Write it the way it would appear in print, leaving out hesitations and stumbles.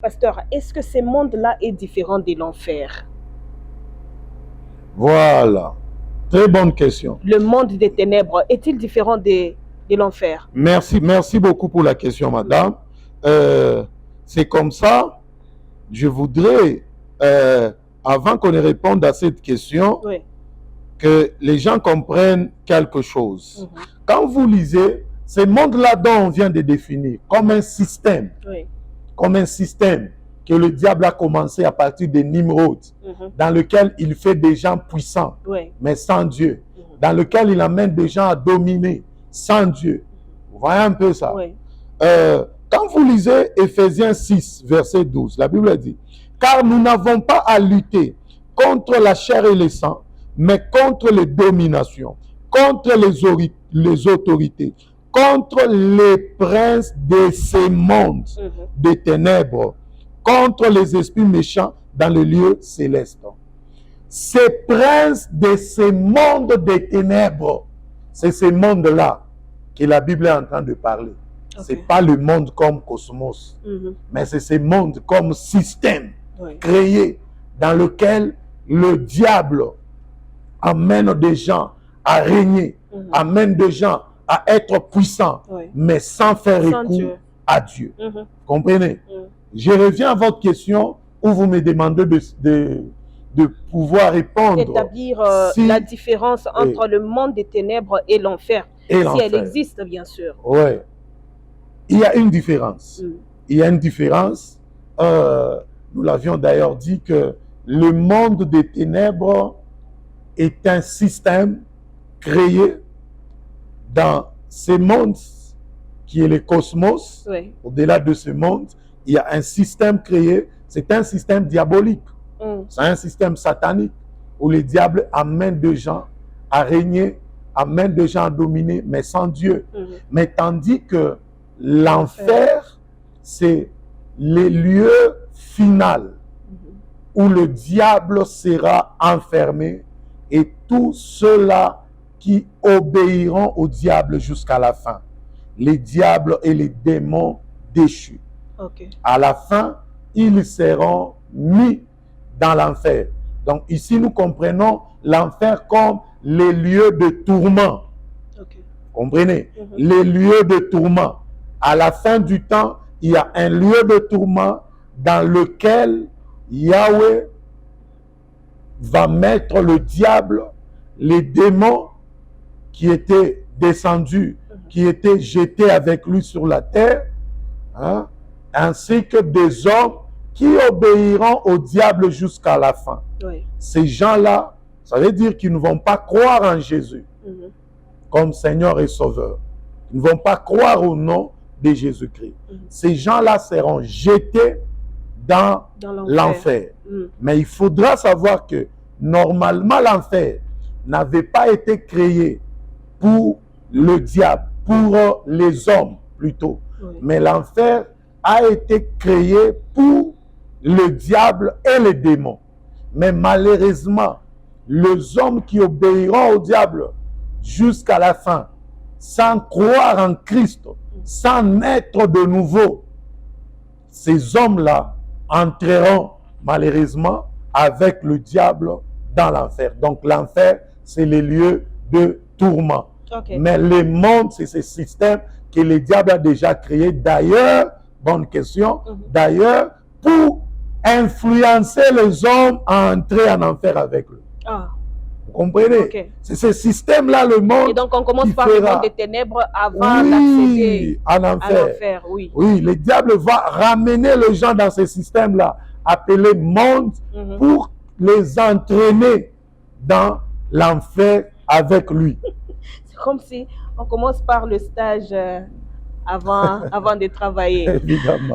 Pasteur, est-ce que ce monde-là est différent de l'enfer? Voilà. Très bonne question. Le monde des ténèbres est-il différent de l'enfer? Merci beaucoup pour la question, madame. C'est comme ça, je voudrais, avant qu'on ne réponde à cette question, Oui. que les gens comprennent quelque chose. Quand vous lisez, ce monde-là dont on vient de définir, comme un système, Oui. comme un système que le diable a commencé à partir de Nimrod, dans lequel il fait des gens puissants, Oui. mais sans Dieu, dans lequel il amène des gens à dominer sans Dieu. Vous voyez un peu ça? Oui. Quand vous lisez Éphésiens 6, verset 12, la Bible dit, « Car nous n'avons pas à lutter contre la chair et le sang, mais contre les dominations, contre les autorités, contre les princes de ces mondes des ténèbres, contre les esprits méchants dans le lieu céleste. » Ces princes de ces mondes des ténèbres, c'est ce monde-là que la Bible est en train de parler. Ce n'est pas le monde comme cosmos, mais c'est ce monde comme système créé dans lequel le diable amène des gens à régner, amène des gens à être puissants, mais sans faire recours à Dieu. Comprenez? Je reviens à votre question où vous me demandez de pouvoir répondre. Établir la différence entre le monde des ténèbres et l'enfer. Si elle existe, bien sûr. Oui. Il y a une différence. Il y a une différence. Nous l'avions d'ailleurs dit que le monde des ténèbres est un système créé dans ce monde qui est le cosmos. Oui. Au-delà de ce monde, il y a un système créé. C'est un système diabolique. C'est un système satanique où le diable amène des gens à régner, amène des gens à dominer, mais sans Dieu. Mais tandis que l'enfer, c'est le lieu final où le diable sera enfermé et tous ceux-là qui obéiront au diable jusqu'à la fin. Les diables et les démons déchus. À la fin, ils seront mis dans l'enfer. Donc ici, nous comprenons l'enfer comme les lieux de tourment. Comprenez? Les lieux de tourment. À la fin du temps, il y a un lieu de tourment dans lequel Yahweh va mettre le diable, les démons qui étaient descendus, qui étaient jetés avec lui sur la terre, ainsi que des hommes qui obéiront au diable jusqu'à la fin. Ces gens-là, ça veut dire qu'ils ne vont pas croire en Jésus comme Seigneur et Sauveur. Ils ne vont pas croire au nom de Jésus-Christ. Ces gens-là seront jetés dans l'enfer. Mais il faudra savoir que normalement l'enfer n'avait pas été créé pour le diable, pour les hommes plutôt. Mais l'enfer a été créé pour le diable et les démons. Mais malheureusement, les hommes qui obéiront au diable jusqu'à la fin, sans croire en Christ, sans naître de nouveau, ces hommes-là entreront malheureusement avec le diable dans l'enfer. Donc l'enfer, c'est le lieu de tourment. Mais le monde, c'est ce système que le diable a déjà créé. D'ailleurs, bonne question, d'ailleurs, pour influencer les hommes à entrer en enfer avec lui. Vous comprenez? C'est ce système-là, le monde. Et donc on commence par le monde des ténèbres avant d'accéder à l'enfer. Oui, le diable va ramener les gens dans ce système-là, appelé monde, pour les entraîner dans l'enfer avec lui. C'est comme si on commence par le stage avant de travailler. Évidemment.